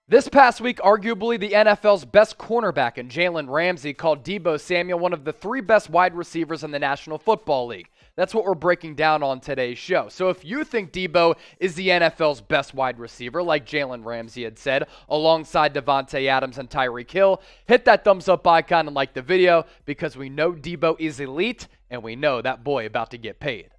This past week, arguably the NFL's best cornerback in Jalen Ramsey called Deebo Samuel one of the three best wide receivers in the National Football League. That's what we're breaking down on today's show. So if you think Deebo is the NFL's best wide receiver, like Jalen Ramsey had said, alongside Davante Adams and Tyreek Hill, hit that thumbs up icon and like the video because we know Deebo is elite and we know that boy about to get paid.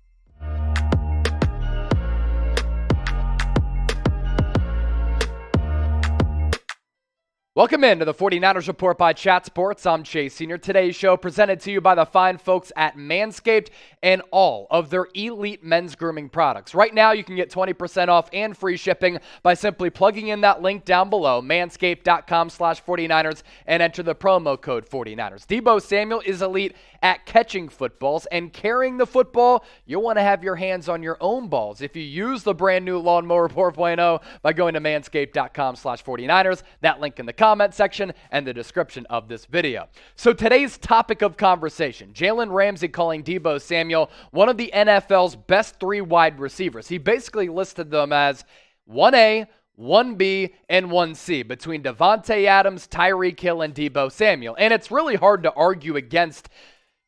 Welcome into the 49ers Report by Chat Sports. I'm Chase Sr. Today's show presented to you by the fine folks at Manscaped and all of their elite men's grooming products. Right now, you can get 20% off and free shipping by simply plugging in that link down below, manscaped.com/49ers, and enter the promo code 49ers. Deebo Samuel is elite at catching footballs and carrying the football. You'll want to have your hands on your own balls if you use the brand new Lawnmower 4.0 by going to manscaped.com/49ers. That link in the comment section and the description of this video. So today's topic of conversation, Jalen Ramsey calling Deebo Samuel one of the NFL's best three wide receivers. He basically listed them as 1A, 1B, and 1C between Davante Adams, Tyreek Hill, and Deebo Samuel. And it's really hard to argue against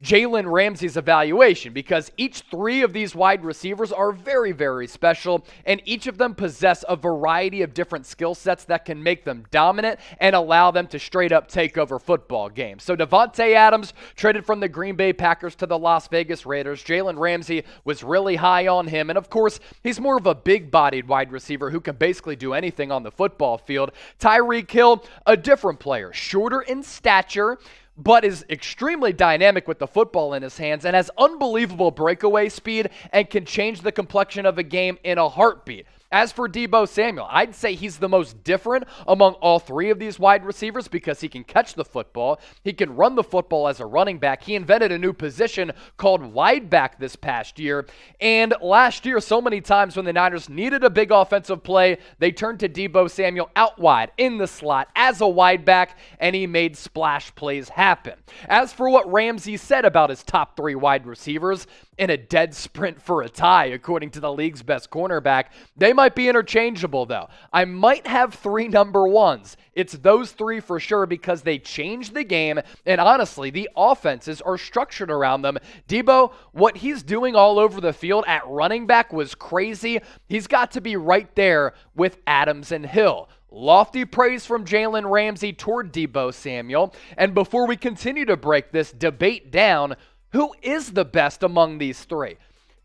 Jalen Ramsey's evaluation because each three of these wide receivers are very, very special, and each of them possess a variety of different skill sets that can make them dominant and allow them to straight up take over football games. So Davante Adams traded from the Green Bay Packers to the Las Vegas Raiders. Jalen Ramsey was really high on him, and of course, he's more of a big-bodied wide receiver who can basically do anything on the football field. Tyreek Hill, a different player, shorter in stature, but is extremely dynamic with the football in his hands and has unbelievable breakaway speed and can change the complexion of a game in a heartbeat. As for Deebo Samuel, I'd say he's the most different among all three of these wide receivers because he can catch the football, he can run the football as a running back. He invented a new position called wide back this past year, and last year, so many times when the Niners needed a big offensive play, they turned to Deebo Samuel out wide in the slot as a wide back, and he made splash plays happen. As for what Ramsey said about his top three wide receivers, in a dead sprint for a tie, according to the league's best cornerback, they might be interchangeable, though. I might have three number ones. It's those three for sure because they change the game, and honestly, the offenses are structured around them. Deebo, what he's doing all over the field at running back was crazy. He's got to be right there with Adams and Hill. Lofty praise from Jalen Ramsey toward Deebo Samuel. And before we continue to break this debate down, who is the best among these three?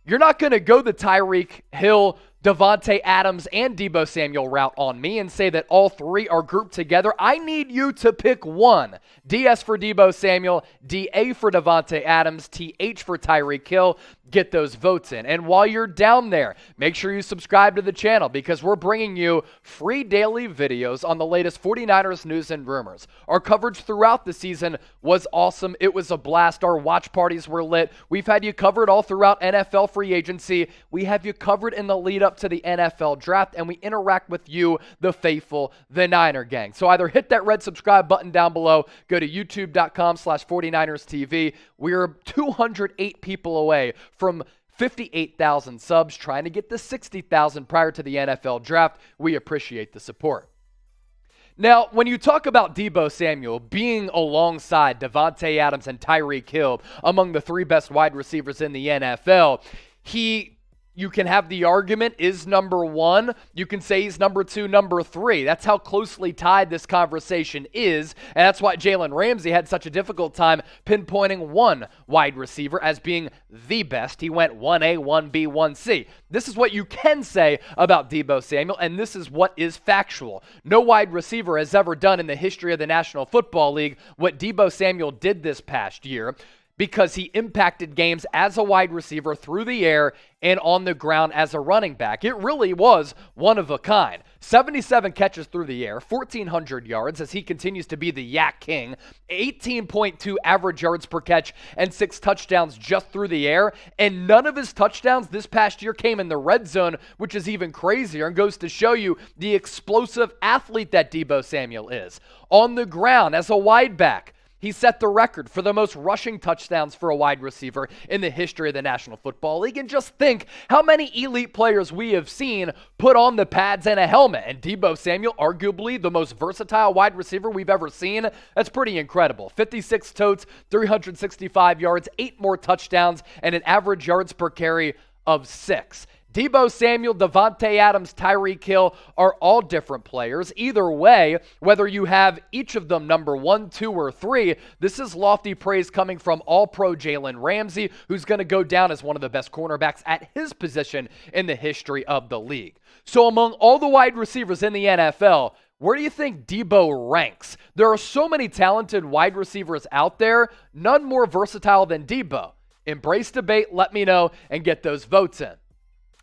You're not going to go the Tyreek Hill, Davante Adams, and Deebo Samuel route on me and say that all three are grouped together. I need you to pick one. DS for Deebo Samuel, DA for Davante Adams, TH for Tyreek Hill. Get those votes in. And while you're down there, make sure you subscribe to the channel because we're bringing you free daily videos on the latest 49ers news and rumors. Our coverage throughout the season was awesome. It was a blast. Our watch parties were lit. We've had you covered all throughout NFL free agency. We have you covered in the lead up to the NFL draft, and we interact with you, the faithful, the Niner gang. So either hit that red subscribe button down below, go to youtube.com/49ers TV. We're 208 people away from 58,000 subs, trying to get to 60,000 prior to the NFL draft. We appreciate the support. Now, when you talk about Deebo Samuel being alongside Davante Adams and Tyreek Hill among the three best wide receivers in the NFL, you can have the argument, is number one. You can say he's number two, number three. That's how closely tied this conversation is, and that's why Jalen Ramsey had such a difficult time pinpointing one wide receiver as being the best. He went 1A, 1B, 1C. This is what you can say about Deebo Samuel, and this is what is factual. No wide receiver has ever done in the history of the National Football League what Deebo Samuel did this past year, because he impacted games as a wide receiver through the air and on the ground as a running back. It really was one of a kind. 77 catches through the air, 1,400 yards as he continues to be the Yak King, 18.2 average yards per catch, and 6 touchdowns just through the air. And none of his touchdowns this past year came in the red zone, which is even crazier and goes to show you the explosive athlete that Deebo Samuel is. On the ground as a wide back, He set the record for the most rushing touchdowns for a wide receiver in the history of the National Football League. And just think how many elite players we have seen put on the pads and a helmet. And Deebo Samuel, arguably the most versatile wide receiver we've ever seen. That's pretty incredible. 56 totes, 365 yards, 8 more touchdowns, and an average yards per carry of 6. Deebo Samuel, Davante Adams, Tyreek Hill are all different players. Either way, whether you have each of them number 1, 2, or 3, this is lofty praise coming from All-Pro Jalen Ramsey, who's going to go down as one of the best cornerbacks at his position in the history of the league. So among all the wide receivers in the NFL, where do you think Deebo ranks? There are so many talented wide receivers out there, none more versatile than Deebo. Embrace debate, let me know, and get those votes in.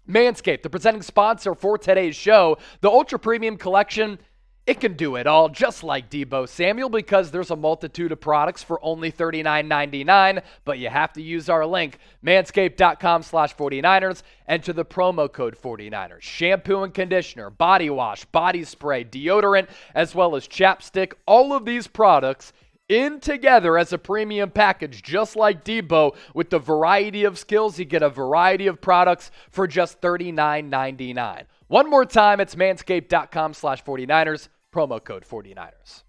Manscaped, the presenting sponsor for today's show, the Ultra Premium Collection, it can do it all, just like Deebo Samuel, because there's a multitude of products for only $39.99, but you have to use our link, manscaped.com/49ers, enter the promo code 49ers. Shampoo and conditioner, body wash, body spray, deodorant, as well as chapstick, all of these products in together as a premium package, just like Deebo. With the variety of skills, you get a variety of products for just $39.99. One more time, it's manscaped.com/49ers, promo code 49ers.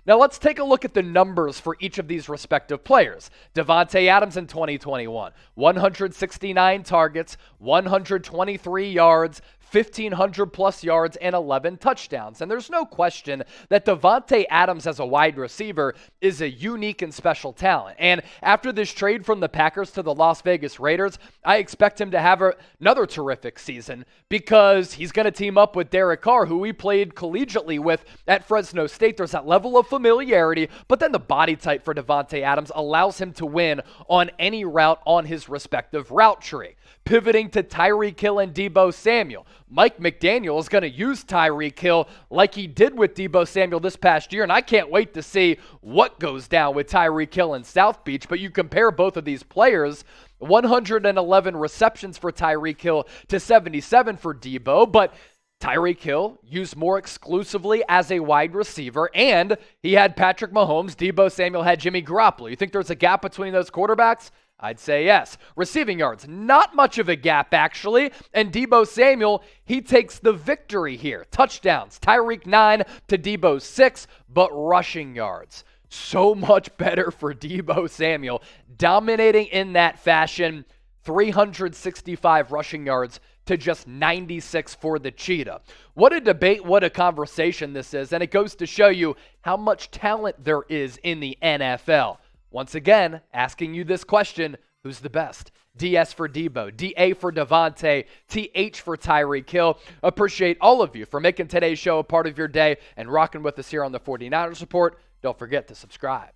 Now let's take a look at the numbers for each of these respective players. Davante Adams in 2021, 169 targets, 123 yards, 1,500 plus yards, and 11 touchdowns. And there's no question that Davante Adams as a wide receiver is a unique and special talent. And after this trade from the Packers to the Las Vegas Raiders, I expect him to have another terrific season because he's going to team up with Derek Carr, who he played collegiately with at Fresno State. There's that level of familiarity, but then the body type for Davante Adams allows him to win on any route on his respective route tree. Pivoting to Tyreek Hill and Deebo Samuel, Mike McDaniel is going to use Tyreek Hill like he did with Deebo Samuel this past year, and I can't wait to see what goes down with Tyreek Hill in South Beach. But you compare both of these players, 111 receptions for Tyreek Hill to 77 for Deebo, but Tyreek Hill used more exclusively as a wide receiver, and he had Patrick Mahomes. Deebo Samuel had Jimmy Garoppolo. You think there's a gap between those quarterbacks? I'd say yes. Receiving yards, not much of a gap actually, and Deebo Samuel, he takes the victory here. Touchdowns, Tyreek 9 to Deebo 6, but rushing yards, so much better for Deebo Samuel, dominating in that fashion, 365 rushing yards to just 96 for the Cheetah. What a debate, what a conversation this is, and it goes to show you how much talent there is in the NFL. Once again, asking you this question, who's the best? DS for Deebo, DA for Davante, TH for Tyreek Hill. Appreciate all of you for making today's show a part of your day and rocking with us here on the 49ers Report. Don't forget to subscribe.